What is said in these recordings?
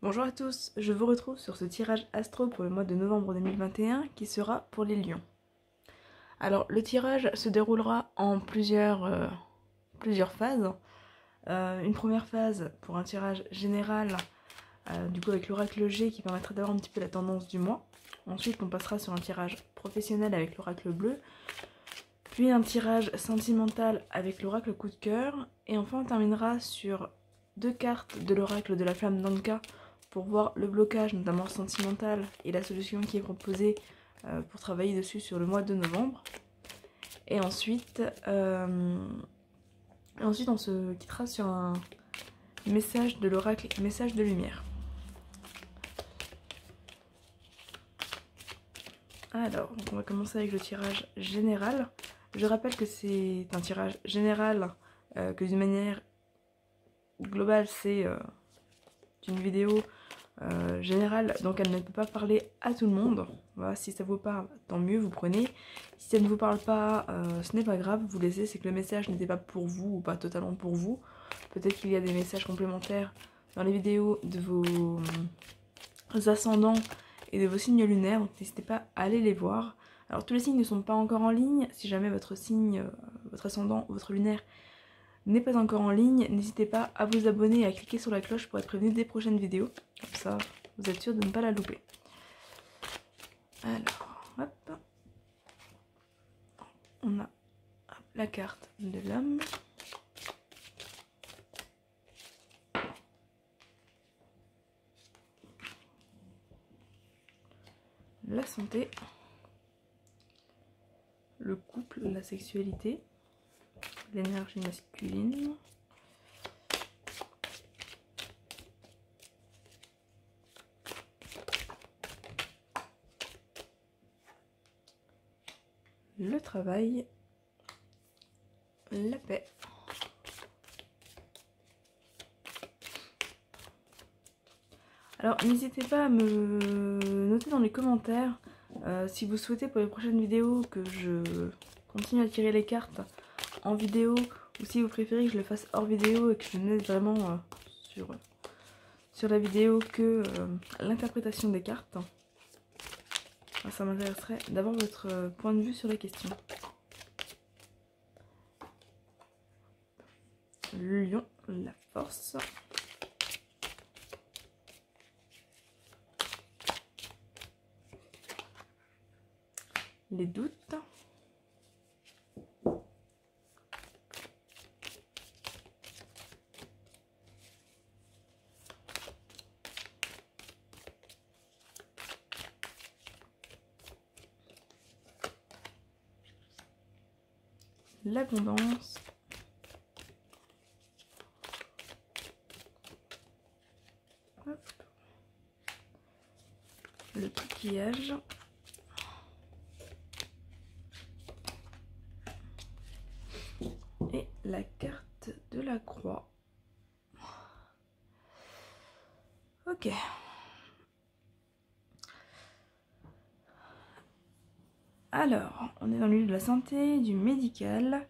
Bonjour à tous, je vous retrouve sur ce tirage astro pour le mois de novembre 2021 qui sera pour les lions. Alors le tirage se déroulera en plusieurs phases. Une première phase pour un tirage général, du coup avec l'oracle G qui permettra d'avoir un petit peu la tendance du mois. Ensuite on passera sur un tirage professionnel avec l'oracle bleu, puis un tirage sentimental avec l'oracle coup de cœur, et enfin on terminera sur deux cartes de l'oracle de la flamme d'Anka pour voir le blocage, notamment sentimental, et la solution qui est proposée pour travailler dessus sur le mois de novembre. Et ensuite on se quittera sur un message de l'oracle, message de lumière. Alors, on va commencer avec le tirage général. Je rappelle que c'est un tirage général, que d'une manière globale, c'est une vidéo générale, donc elle ne peut pas parler à tout le monde. Voilà, si ça vous parle, tant mieux, vous prenez. Si ça ne vous parle pas, ce n'est pas grave, vous laissez, c'est que le message n'était pas pour vous ou pas totalement pour vous. Peut-être qu'il y a des messages complémentaires dans les vidéos de vos ascendants et de vos signes lunaires, donc n'hésitez pas à aller les voir. Alors tous les signes ne sont pas encore en ligne, si jamais votre signe, votre ascendant, votre lunaire n'est pas encore en ligne, n'hésitez pas à vous abonner et à cliquer sur la cloche pour être prévenu des prochaines vidéos. Comme ça, vous êtes sûr de ne pas la louper. Alors, hop. On a la carte de l'homme. La santé. Le couple, la sexualité. L'énergie masculine. Le travail. La paix. Alors n'hésitez pas à me noter dans les commentaires si vous souhaitez pour les prochaines vidéos que je continue à tirer les cartes en vidéo, ou si vous préférez que je le fasse hors vidéo et que je n'aide vraiment sur la vidéo que l'interprétation des cartes. Alors, ça m'intéresserait d'avoir votre point de vue sur la question. Le lion, la force. Les doutes. L'abondance. Le coquillage. Et la carte de la croix. Ok. Alors, on est dans le milieu de la santé, du médical.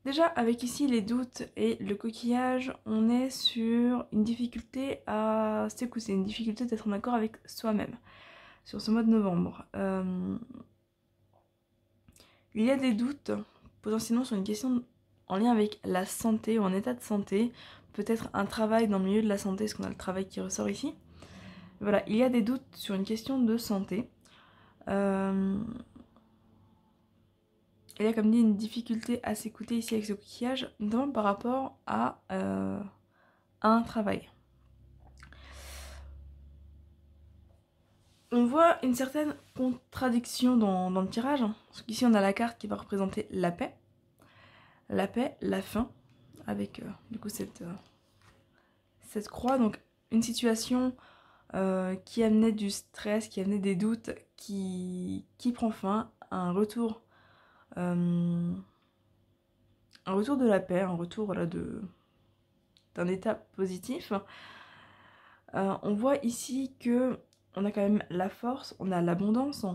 Déjà, avec ici les doutes et le coquillage, on est sur une difficulté à s'écouter, une difficulté d'être en accord avec soi-même sur ce mois de novembre. Il y a des doutes potentiellement sur une question en lien avec la santé ou en état de santé, peut-être un travail dans le milieu de la santé, parce qu'on a le travail qui ressort ici. Voilà, il y a des doutes sur une question de santé. Il y a comme dit une difficulté à s'écouter ici avec ce coquillage, notamment par rapport à un travail. On voit une certaine contradiction dans le tirage, parce qu'ici on a la carte qui va représenter la paix, la fin, avec du coup cette croix, donc une situation qui amenait du stress, qui amenait des doutes, qui prend fin, un retour de la paix, un retour voilà, d'un état positif. On voit ici que on a quand même la force, on a l'abondance,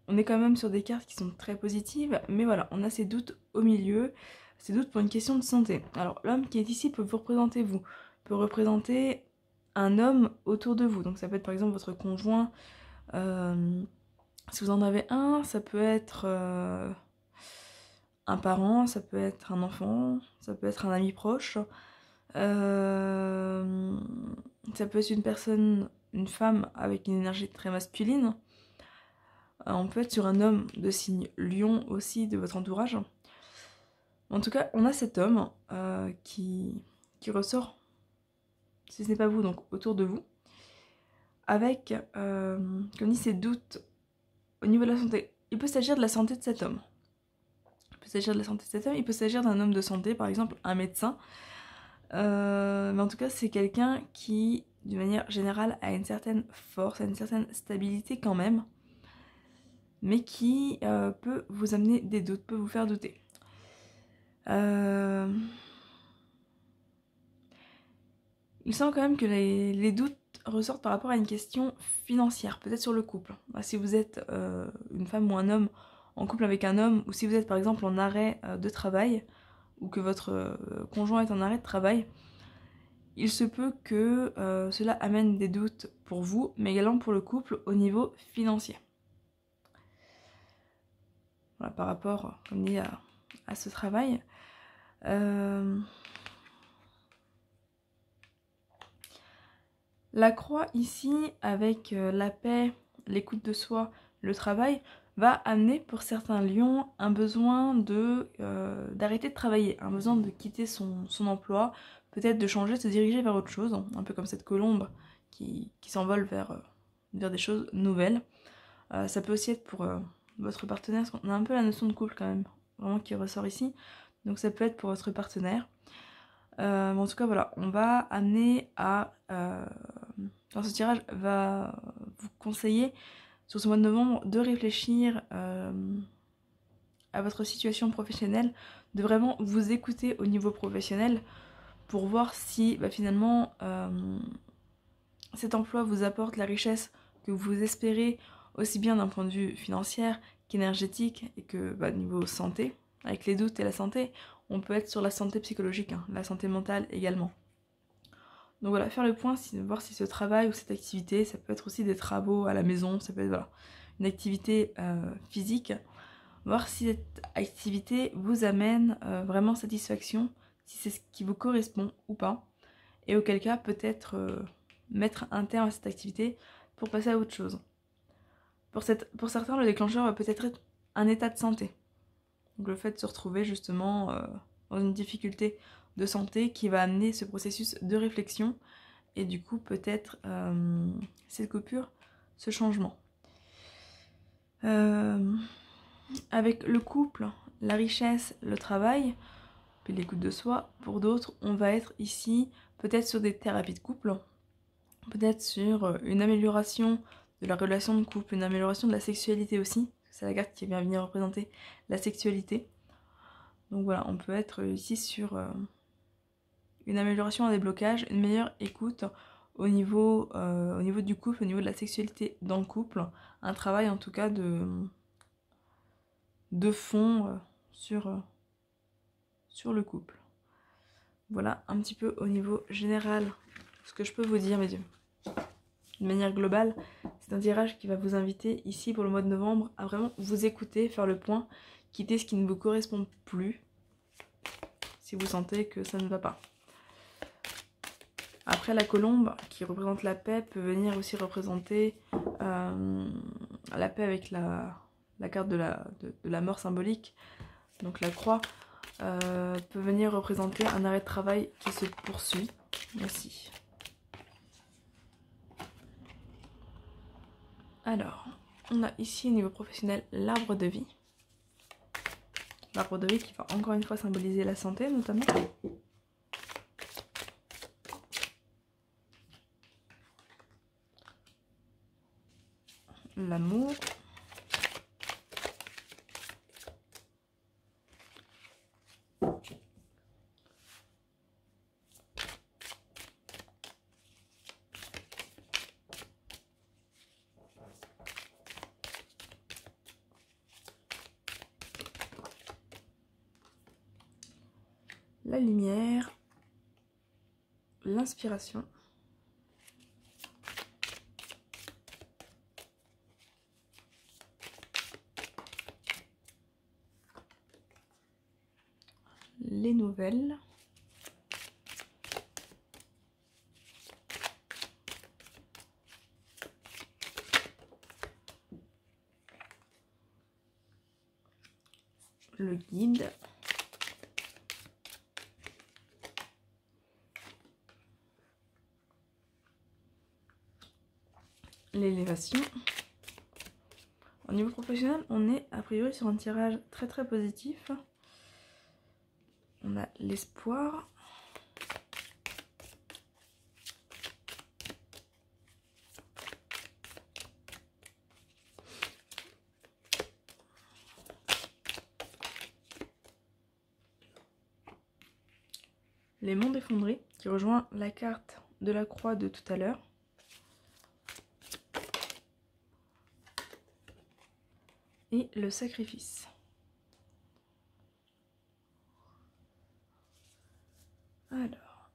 on est quand même sur des cartes qui sont très positives, mais voilà, on a ces doutes au milieu, ces doutes pour une question de santé. Alors l'homme qui est ici peut vous représenter vous, peut représenter un homme autour de vous, donc ça peut être par exemple votre conjoint, si vous en avez un, ça peut être un parent, ça peut être un enfant, ça peut être un ami proche, ça peut être une personne, une femme avec une énergie très masculine. On peut être sur un homme de signe lion aussi de votre entourage. En tout cas, on a cet homme qui ressort, si ce n'est pas vous, donc autour de vous, avec, comme dit, ces doutes au niveau de la santé. Il peut s'agir de la santé de cet homme. Il peut s'agir d'un homme de santé, par exemple un médecin. Mais en tout cas, c'est quelqu'un qui, d'une manière générale, a une certaine force, a une certaine stabilité quand même, mais qui peut vous amener des doutes, peut vous faire douter. Il semble quand même que les doutes ressortent par rapport à une question financière, peut-être sur le couple. Si vous êtes une femme ou un homme en couple avec un homme, ou si vous êtes par exemple en arrêt de travail, ou que votre conjoint est en arrêt de travail, il se peut que cela amène des doutes pour vous, mais également pour le couple au niveau financier. Voilà, par rapport, comme dit, à ce travail. La croix ici, avec la paix, l'écoute de soi, le travail, va amener pour certains lions un besoin d'arrêter de travailler, un besoin de quitter son emploi, peut-être de changer, de se diriger vers autre chose, un peu comme cette colombe qui s'envole vers des choses nouvelles. Ça peut aussi être pour votre partenaire, parce qu'on a un peu la notion de couple quand même, vraiment qui ressort ici, donc ça peut être pour votre partenaire. En tout cas voilà, on va amener à... Enfin, ce tirage va vous conseiller sur ce mois de novembre de réfléchir à votre situation professionnelle, de vraiment vous écouter au niveau professionnel pour voir si finalement cet emploi vous apporte la richesse que vous espérez, aussi bien d'un point de vue financier qu'énergétique et que niveau santé. Avec les doutes et la santé, on peut être sur la santé psychologique, la santé mentale également. Donc voilà, faire le point, voir si ce travail ou cette activité, ça peut être aussi des travaux à la maison, ça peut être une activité physique, voir si cette activité vous amène vraiment satisfaction, si c'est ce qui vous correspond ou pas, et auquel cas peut-être mettre un terme à cette activité pour passer à autre chose. Pour certains, le déclencheur va peut-être être un état de santé. Donc le fait de se retrouver justement dans une difficulté de santé qui va amener ce processus de réflexion et du coup peut-être cette coupure, ce changement. Avec le couple, la richesse, le travail, puis l'écoute de soi, pour d'autres on va être ici peut-être sur des thérapies de couple, peut-être sur une amélioration de la relation de couple, une amélioration de la sexualité aussi, c'est la carte qui vient venir représenter la sexualité. Donc voilà, on peut être ici sur une amélioration à des blocages, une meilleure écoute au niveau du couple, au niveau de la sexualité dans le couple, un travail en tout cas de fond sur le couple. Voilà un petit peu au niveau général ce que je peux vous dire, mes dieux. De manière globale, c'est un tirage qui va vous inviter ici pour le mois de novembre à vraiment vous écouter, faire le point, quitter ce qui ne vous correspond plus si vous sentez que ça ne va pas. Après, la colombe qui représente la paix peut venir aussi représenter la paix avec la carte de la mort symbolique, donc la croix, peut venir représenter un arrêt de travail qui se poursuit aussi. Alors, on a ici au niveau professionnel l'arbre de vie. L'arbre de vie qui va encore une fois symboliser la santé notamment. L'amour. la lumière, l'inspiration, les nouvelles, le guide, l'élévation. Au niveau professionnel, on est a priori sur un tirage très positif. On a l'espoir. Les mondes effondrés, qui rejoint la carte de la croix de tout à l'heure. Et le sacrifice. Alors.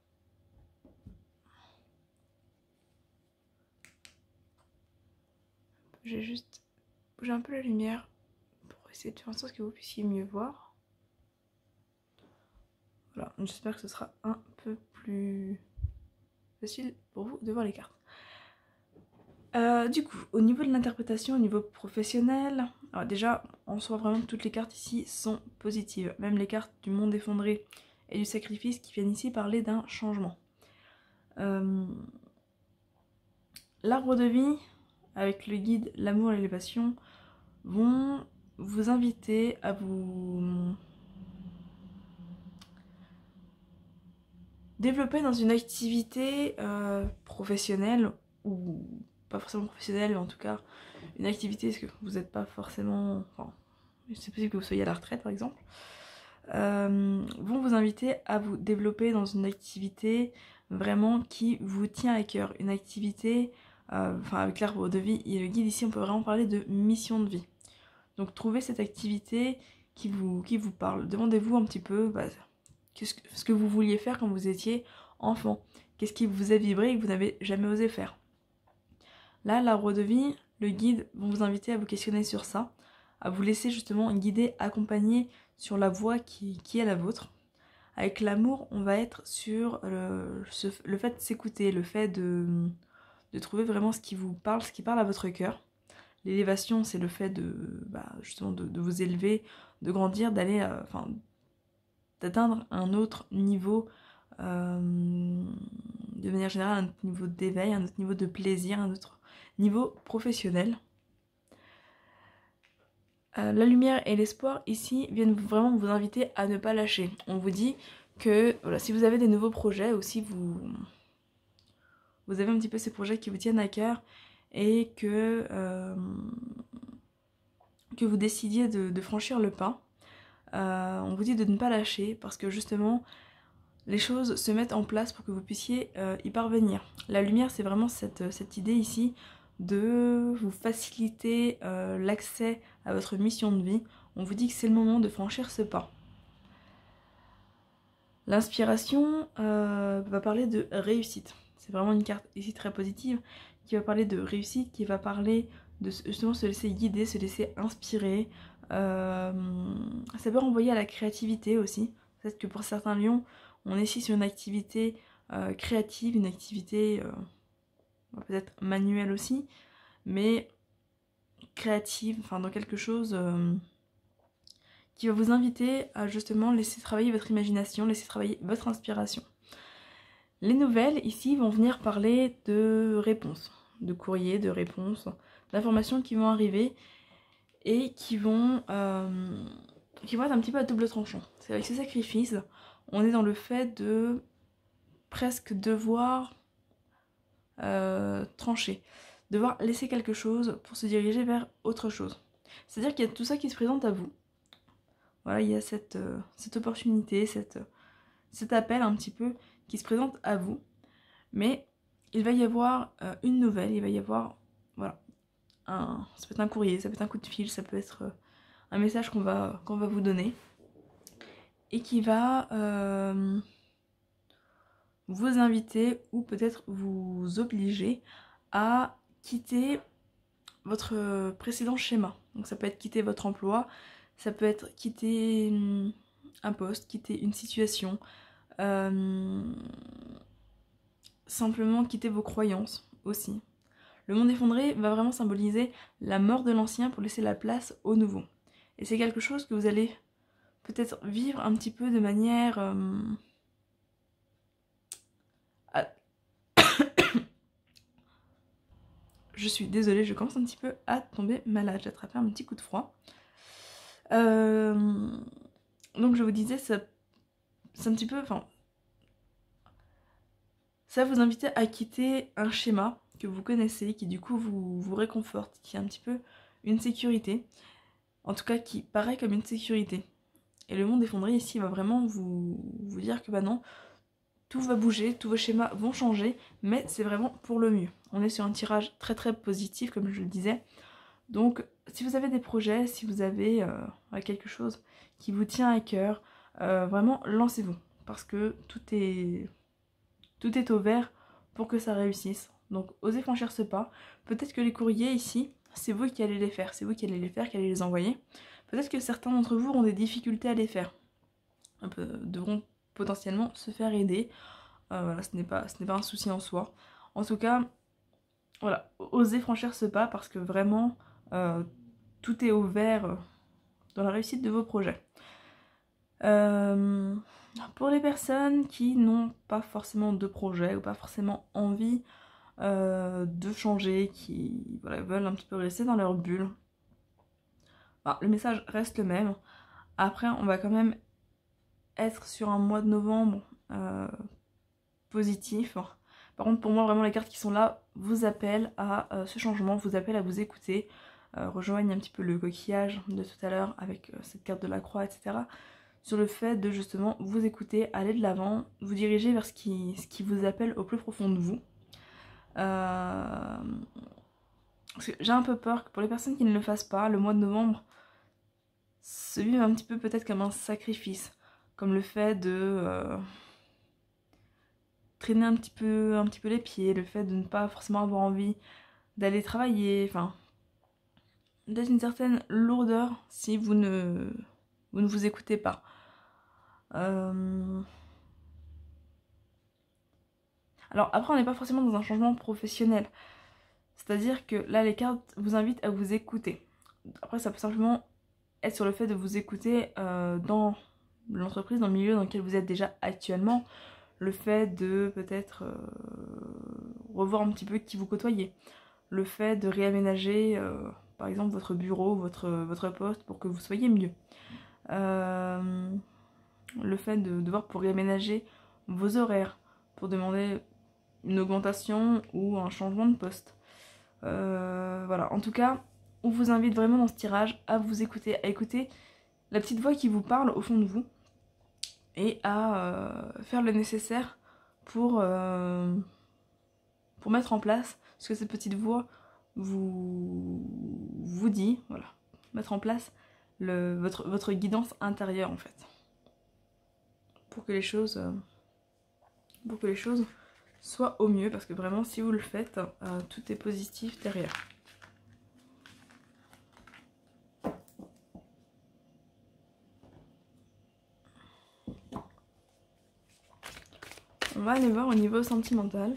J'ai juste bougé un peu la lumière pour essayer de faire en sorte que vous puissiez mieux voir. Voilà, j'espère que ce sera un peu plus facile pour vous de voir les cartes. Du coup, au niveau de l'interprétation, au niveau professionnel, alors déjà, en soi, vraiment, toutes les cartes ici sont positives. Même les cartes du monde effondré et du sacrifice qui viennent ici parler d'un changement. L'arbre de vie, avec le guide, l'amour et l'élévation, vont vous inviter à vous développer dans une activité professionnelle ou pas forcément professionnelle, mais en tout cas une activité parce que vous n'êtes pas forcément, enfin c'est possible que vous soyez à la retraite par exemple, vont vous inviter à vous développer dans une activité vraiment qui vous tient à cœur, une activité, enfin avec l'arbre de vie et le guide ici on peut vraiment parler de mission de vie. Donc trouvez cette activité qui vous parle, demandez-vous un petit peu ce que vous vouliez faire quand vous étiez enfant, qu'est-ce qui vous a vibré et que vous n'avez jamais osé faire. Là, l'arbre de vie, le guide vont vous inviter à vous questionner sur ça, à vous laisser justement guider, accompagner sur la voie qui est la vôtre. Avec l'amour, on va être sur le fait de s'écouter, le fait de trouver vraiment ce qui vous parle, ce qui parle à votre cœur. L'élévation, c'est le fait justement de vous élever, de grandir, d'aller, d'atteindre un autre niveau, de manière générale, un autre niveau d'éveil, un autre niveau de plaisir, un autre niveau professionnel. La lumière et l'espoir ici viennent vraiment vous inviter à ne pas lâcher. On vous dit que voilà, si vous avez des nouveaux projets ou si vous avez un petit peu ces projets qui vous tiennent à cœur et que vous décidiez de franchir le pas, on vous dit de ne pas lâcher parce que justement les choses se mettent en place pour que vous puissiez y parvenir. La lumière, c'est vraiment cette idée ici de vous faciliter l'accès à votre mission de vie. On vous dit que c'est le moment de franchir ce pas. L'inspiration va parler de réussite. C'est vraiment une carte ici très positive qui va parler de réussite, qui va parler de justement se laisser guider, se laisser inspirer. Ça peut renvoyer à la créativité aussi. Peut-être que pour certains lions, on est ici sur une activité créative, une activité peut-être manuelle aussi, mais créative, enfin dans quelque chose qui va vous inviter à justement laisser travailler votre imagination, laisser travailler votre inspiration. Les nouvelles ici vont venir parler de réponses, de courriers, de réponses, d'informations qui vont arriver et qui vont être un petit peu à double tranchant. C'est avec ce sacrifice, on est dans le fait de presque devoir trancher, devoir laisser quelque chose pour se diriger vers autre chose. C'est-à-dire qu'il y a tout ça qui se présente à vous. Voilà, il y a cette opportunité, cet appel un petit peu qui se présente à vous. Mais il va y avoir une nouvelle, il va y avoir, voilà, ça peut être un courrier, ça peut être un coup de fil, ça peut être un message qu'on va vous donner. et qui va vous inviter ou peut-être vous obliger à quitter votre précédent schéma. Donc ça peut être quitter votre emploi, ça peut être quitter un poste, quitter une situation, simplement quitter vos croyances aussi. Le monde effondré va vraiment symboliser la mort de l'ancien pour laisser la place au nouveau. Et c'est quelque chose que vous allez peut-être vivre un petit peu de manière... Je suis désolée, je commence un petit peu à tomber malade, j'ai attrapé un petit coup de froid. Donc je vous disais, c'est un petit peu... Enfin, ça va vous inviter à quitter un schéma que vous connaissez, qui du coup vous réconforte, qui est un petit peu une sécurité. En tout cas, qui paraît comme une sécurité. Et le monde effondré ici va vraiment vous dire que bah non, tout va bouger, tous vos schémas vont changer, mais c'est vraiment pour le mieux. On est sur un tirage très très positif, comme je le disais. Donc, si vous avez des projets, si vous avez quelque chose qui vous tient à cœur, vraiment lancez-vous. Parce que tout est au vert pour que ça réussisse. Donc, osez franchir ce pas. Peut-être que les courriers ici, c'est vous qui allez les faire. C'est vous qui allez les faire, qui allez les envoyer. Peut-être que certains d'entre vous auront des difficultés à les faire. Devront potentiellement se faire aider. Voilà, ce n'est pas un souci en soi. En tout cas, voilà, osez franchir ce pas parce que vraiment, tout est au vert dans la réussite de vos projets. Pour les personnes qui n'ont pas forcément de projet ou pas forcément envie de changer, qui voilà, veulent un petit peu rester dans leur bulle, le message reste le même. Après, on va quand même être sur un mois de novembre positif. Par contre, pour moi, vraiment, les cartes qui sont là vous appellent à ce changement, vous appellent à vous écouter, rejoignent un petit peu le coquillage de tout à l'heure avec cette carte de la croix, etc. Sur le fait de justement vous écouter, aller de l'avant, vous diriger vers ce qui vous appelle au plus profond de vous. Parce que j'ai un peu peur que pour les personnes qui ne le fassent pas, le mois de novembre se vive un petit peu peut-être comme un sacrifice, comme le fait de traîner un petit peu les pieds, le fait de ne pas forcément avoir envie d'aller travailler, enfin peut-être une certaine lourdeur si vous ne vous écoutez pas. Alors après, on n'est pas forcément dans un changement professionnel. C'est-à-dire que là, les cartes vous invitent à vous écouter. Après, ça peut simplement être sur le fait de vous écouter dans l'entreprise, dans le milieu dans lequel vous êtes déjà actuellement. Le fait de peut-être revoir un petit peu qui vous côtoyez. Le fait de réaménager, par exemple, votre bureau, votre poste pour que vous soyez mieux. Le fait de voir pour réaménager vos horaires, pour demander une augmentation ou un changement de poste. Voilà, en tout cas, on vous invite vraiment dans ce tirage à vous écouter, à écouter la petite voix qui vous parle au fond de vous et à faire le nécessaire pour mettre en place ce que cette petite voix vous dit, voilà, mettre en place votre guidance intérieure en fait, pour que les choses soient au mieux, parce que vraiment si vous le faites, tout est positif derrière. On va aller voir au niveau sentimental.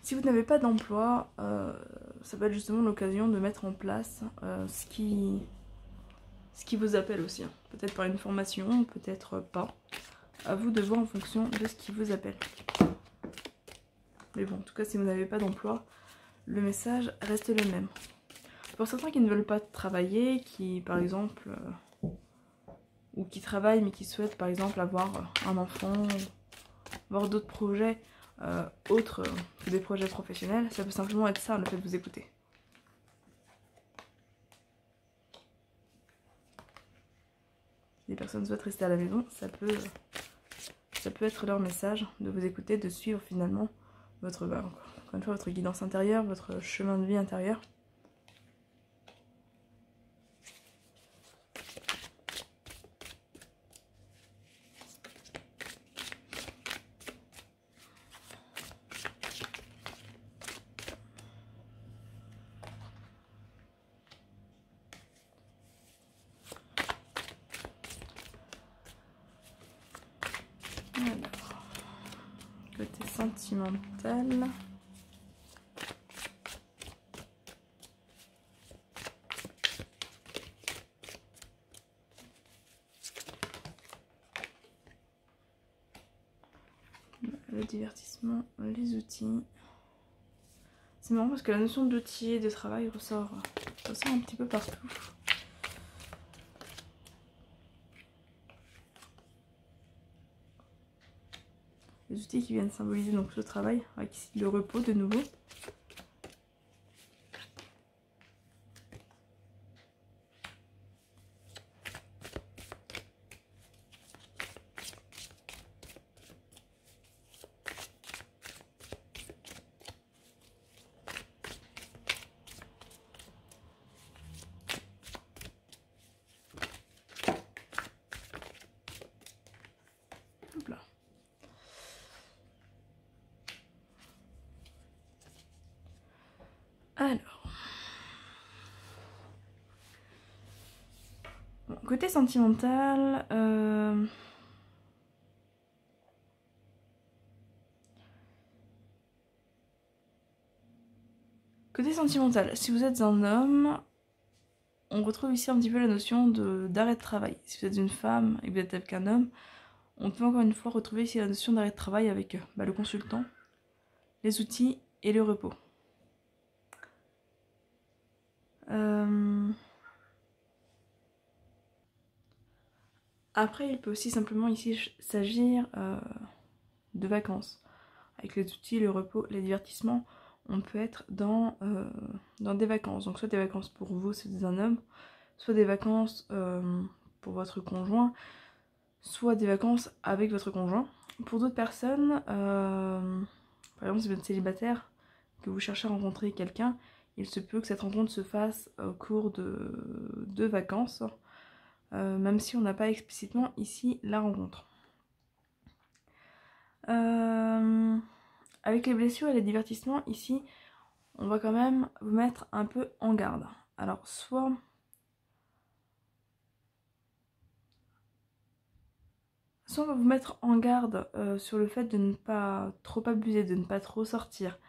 Si vous n'avez pas d'emploi, ça peut être justement l'occasion de mettre en place ce qui vous appelle aussi. Hein. Peut-être par une formation, peut-être pas. À vous de voir en fonction de ce qui vous appelle. Mais bon, en tout cas, si vous n'avez pas d'emploi, le message reste le même. Pour certains qui ne veulent pas travailler, qui par exemple, ou qui travaillent mais qui souhaitent par exemple avoir un enfant, avoir d'autres projets, autres que des projets professionnels. Ça peut simplement être ça, le fait de vous écouter. Si des personnes souhaitent rester à la maison, ça peut être leur message de vous écouter, de suivre finalement votre, encore une fois, votre guidance intérieure, votre chemin de vie intérieur. Alors, côté sentimental. Le divertissement, les outils. C'est marrant parce que la notion d'outil et de travail ressort un petit peu partout. Les outils qui viennent symboliser donc ce travail, avec ici le repos de nouveau. Hop là. Alors, bon, côté sentimental, si vous êtes un homme, on retrouve ici un petit peu la notion d'arrêt de travail. Si vous êtes une femme et que vous êtes avec un homme, on peut encore une fois retrouver ici la notion d'arrêt de travail avec le consultant, les outils et le repos. Après, il peut aussi simplement ici s'agir de vacances. Avec les outils, le repos, les divertissements, on peut être dans des vacances. Donc soit des vacances pour vous si vous êtes un homme, soit des vacances pour votre conjoint, soit des vacances avec votre conjoint. Pour d'autres personnes, par exemple si vous êtes célibataire, que vous cherchez à rencontrer quelqu'un, il se peut que cette rencontre se fasse au cours de vacances, même si on n'a pas explicitement ici la rencontre. Avec les blessures et les divertissements, ici, on va quand même vous mettre un peu en garde. Alors, soit on va vous mettre en garde sur le fait de ne pas trop abuser, de ne pas trop sortir.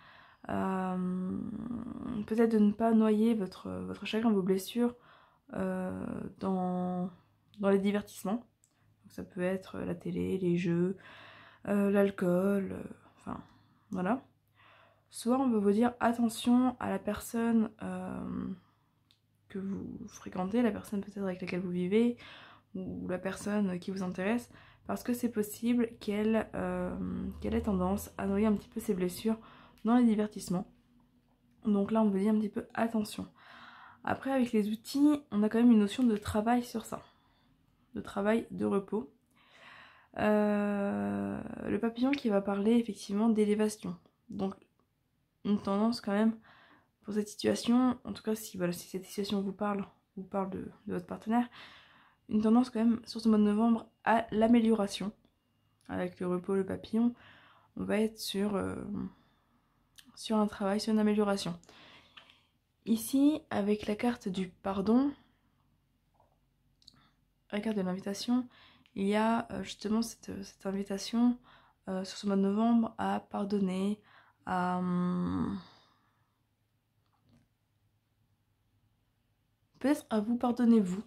Peut-être de ne pas noyer votre chagrin, vos blessures dans les divertissements. Donc, ça peut être la télé, les jeux, l'alcool, enfin voilà. Soit on va vous dire attention à la personne que vous fréquentez, la personne peut-être avec laquelle vous vivez, ou la personne qui vous intéresse, parce que c'est possible qu'elle ait tendance à noyer un petit peu ses blessures dans les divertissements. Donc là on vous dit un petit peu attention. Après avec les outils, on a quand même une notion de travail sur ça, de travail, de repos. Le papillon qui va parler effectivement d'élévation. Donc une tendance quand même pour cette situation, en tout cas si cette situation vous parle de votre partenaire, une tendance quand même sur ce mois de novembre à l'amélioration. Avec le repos, le papillon, on va être sur un travail, sur une amélioration. Ici, avec la carte du pardon, la carte de l'invitation, il y a justement cette invitation sur ce mois de novembre à pardonner, à peut-être à vous pardonner vous.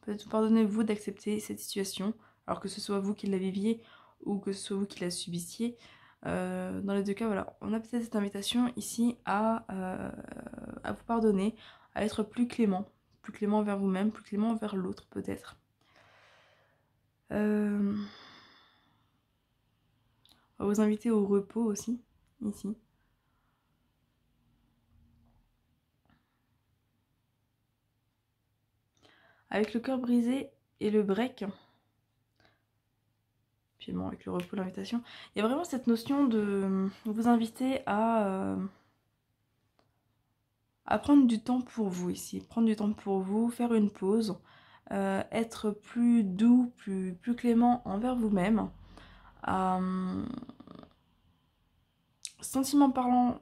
Peut-être vous pardonnez vous d'accepter cette situation, alors que ce soit vous qui la viviez ou que ce soit vous qui la subissiez. Dans les deux cas, voilà, on a peut-être cette invitation ici à vous pardonner, à être plus clément envers vous-même, plus clément envers l'autre peut-être. On va vous inviter au repos aussi, ici. Avec le cœur brisé et le break, puis bon, avec le repos, l'invitation, il y a vraiment cette notion de vous inviter à prendre du temps pour vous ici. Prendre du temps pour vous, faire une pause, être plus doux, plus clément envers vous-même. Sentimentalement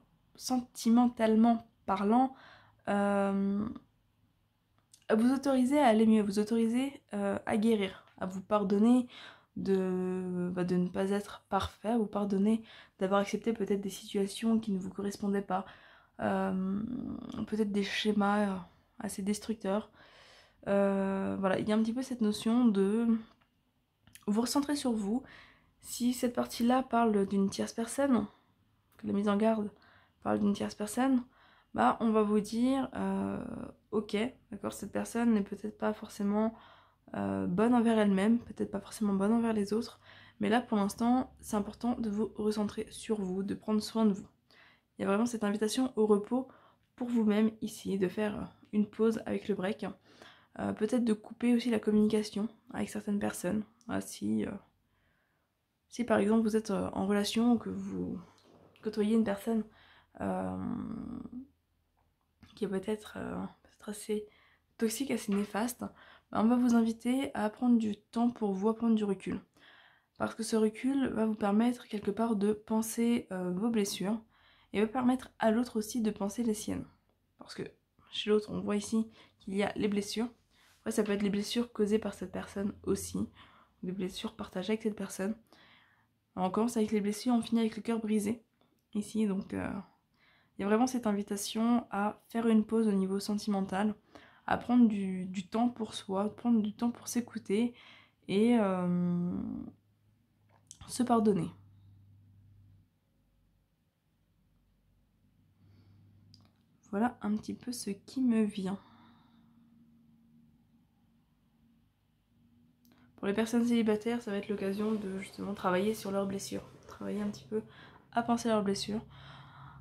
parlant, à vous autoriser à aller mieux, à vous autoriser à guérir, à vous pardonner de ne pas être parfait, à vous pardonner d'avoir accepté peut-être des situations qui ne vous correspondaient pas, peut-être des schémas assez destructeurs. Voilà, il y a un petit peu cette notion de vous recentrer sur vous. Si cette partie-là parle d'une tierce personne, que la mise en garde parle d'une tierce personne, bah on va vous dire ok, d'accord, cette personne n'est peut-être pas forcément bonne envers elle-même, peut-être pas forcément bonne envers les autres, mais là pour l'instant c'est important de vous recentrer sur vous, de prendre soin de vous. Il y a vraiment cette invitation au repos pour vous-même ici, de faire une pause avec le break, peut-être de couper aussi la communication avec certaines personnes. Si par exemple vous êtes en relation, que vous côtoyez une personne qui est peut-être assez toxique, assez néfaste, on va vous inviter à prendre du temps pour vous, à prendre du recul. Parce que ce recul va vous permettre quelque part de penser vos blessures et va permettre à l'autre aussi de penser les siennes. Parce que chez l'autre, on voit ici qu'il y a les blessures. Après, ça peut être les blessures causées par cette personne aussi, des blessures partagées avec cette personne. Alors, on commence avec les blessures, on finit avec le cœur brisé ici, donc il y a vraiment cette invitation à faire une pause au niveau sentimental, à prendre du temps pour soi, prendre du temps pour s'écouter et se pardonner. Voilà un petit peu ce qui me vient. Pour les personnes célibataires, ça va être l'occasion de justement travailler sur leurs blessures, travailler un petit peu à penser à leurs blessures.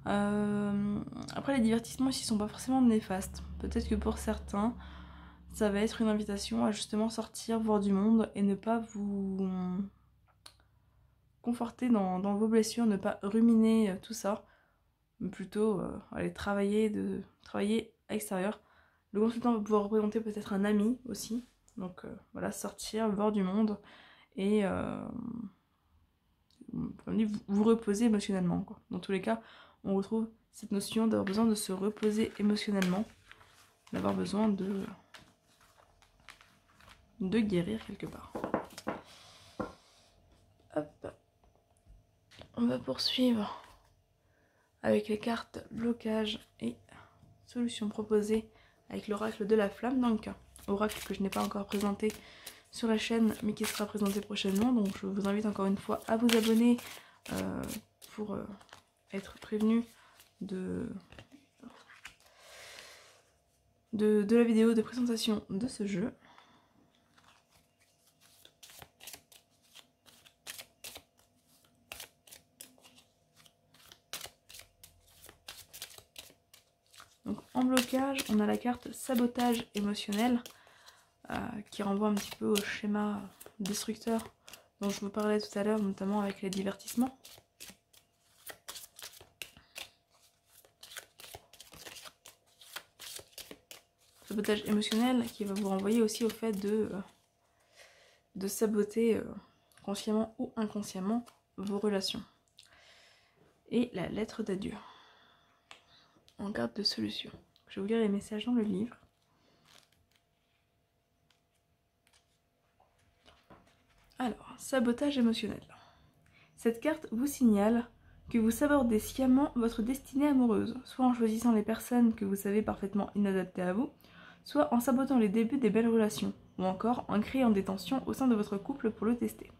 Après, les divertissements ici sont pas forcément néfastes. Peut-être que pour certains, ça va être une invitation à justement sortir, voir du monde et ne pas vous conforter dans vos blessures, ne pas ruminer tout ça, mais plutôt aller travailler à l'extérieur. Le consultant va pouvoir représenter peut-être un ami aussi, donc voilà, sortir, voir du monde et vous reposer émotionnellement, quoi. Dans tous les cas, on retrouve cette notion d'avoir besoin de se reposer émotionnellement, d'avoir besoin de guérir quelque part. Hop. On va poursuivre avec les cartes blocage et solutions proposées avec l'oracle de la flamme, donc oracle que je n'ai pas encore présenté sur la chaîne mais qui sera présenté prochainement, donc je vous invite encore une fois à vous abonner pour être prévenu de la vidéo de présentation de ce jeu. Donc en blocage, on a la carte sabotage émotionnel qui renvoie un petit peu au schéma destructeur dont je vous parlais tout à l'heure, notamment avec les divertissements. Sabotage émotionnel qui va vous renvoyer aussi au fait de saboter consciemment ou inconsciemment vos relations. Et la lettre d'adieu en carte de solution. Je vais vous lire les messages dans le livre. Alors, sabotage émotionnel. Cette carte vous signale que vous sabordez sciemment votre destinée amoureuse, soit en choisissant les personnes que vous savez parfaitement inadaptées à vous, soit en sabotant les débuts des belles relations, ou encore en créant des tensions au sein de votre couple pour le tester.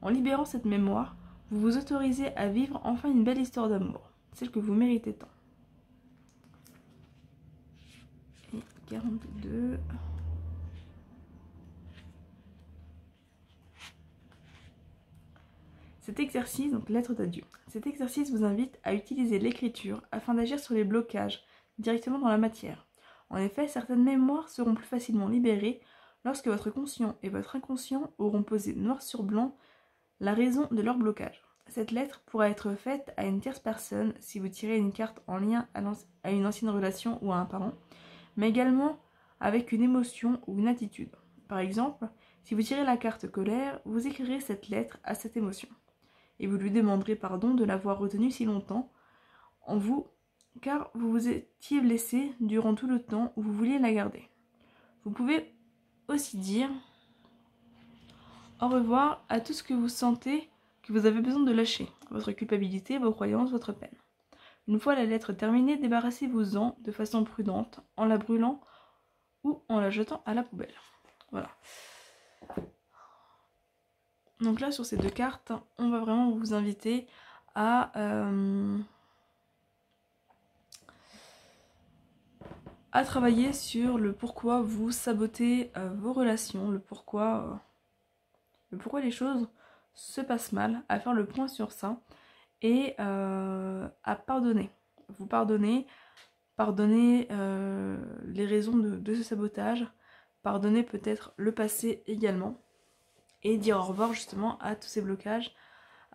En libérant cette mémoire, vous vous autorisez à vivre enfin une belle histoire d'amour, celle que vous méritez tant. Et 42... Cet exercice, donc lettre d'adieu, cet exercice vous invite à utiliser l'écriture afin d'agir sur les blocages directement dans la matière. En effet, certaines mémoires seront plus facilement libérées lorsque votre conscient et votre inconscient auront posé noir sur blanc la raison de leur blocage. Cette lettre pourra être faite à une tierce personne si vous tirez une carte en lien à une ancienne relation ou à un parent, mais également avec une émotion ou une attitude. Par exemple, si vous tirez la carte colère, vous écrirez cette lettre à cette émotion. Et vous lui demanderez pardon de l'avoir retenue si longtemps en vous, car vous vous étiez blessé durant tout le temps où vous vouliez la garder. Vous pouvez aussi dire au revoir à tout ce que vous sentez que vous avez besoin de lâcher, votre culpabilité, vos croyances, votre peine. Une fois la lettre terminée, débarrassez-vous-en de façon prudente, en la brûlant ou en la jetant à la poubelle. Voilà. Donc là, sur ces deux cartes, on va vraiment vous inviter à travailler sur le pourquoi vous sabotez vos relations, le pourquoi les choses se passent mal, à faire le point sur ça et à pardonner. Vous pardonnez les raisons de ce sabotage, pardonner peut-être le passé également et dire au revoir justement à tous ces blocages,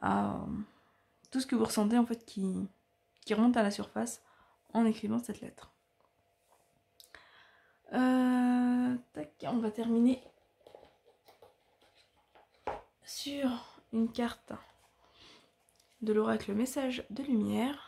à tout ce que vous ressentez en fait qui remonte à la surface en écrivant cette lettre. On va terminer sur une carte de l'oracle message de lumière.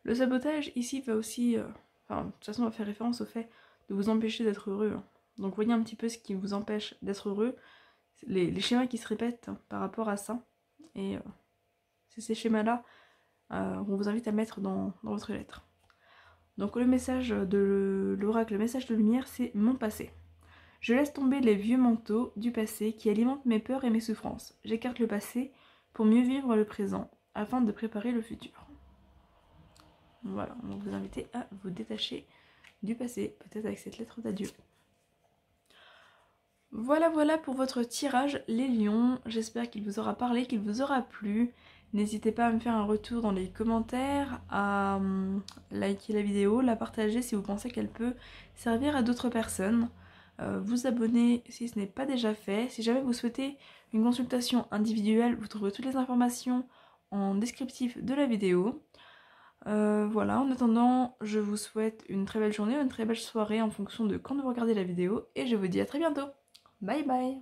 Le sabotage ici va aussi, de toute façon on va faire référence au fait de vous empêcher d'être heureux. Donc voyez un petit peu ce qui vous empêche d'être heureux, les schémas qui se répètent par rapport à ça. Et c'est ces schémas-là qu'on vous invite à mettre dans votre lettre. Donc le message de l'oracle, le message de lumière, c'est mon passé. Je laisse tomber les vieux manteaux du passé qui alimentent mes peurs et mes souffrances. J'écarte le passé pour mieux vivre le présent, afin de préparer le futur. Voilà, on va vous inviter à vous détacher du passé, peut-être avec cette lettre d'adieu. Voilà pour votre tirage, les lions. J'espère qu'il vous aura parlé, qu'il vous aura plu. N'hésitez pas à me faire un retour dans les commentaires, à liker la vidéo, la partager si vous pensez qu'elle peut servir à d'autres personnes. Vous abonner si ce n'est pas déjà fait. Si jamais vous souhaitez une consultation individuelle, vous trouverez toutes les informations en descriptif de la vidéo. Voilà, en attendant, je vous souhaite une très belle journée, une très belle soirée en fonction de quand vous regardez la vidéo et je vous dis à très bientôt. Bye bye.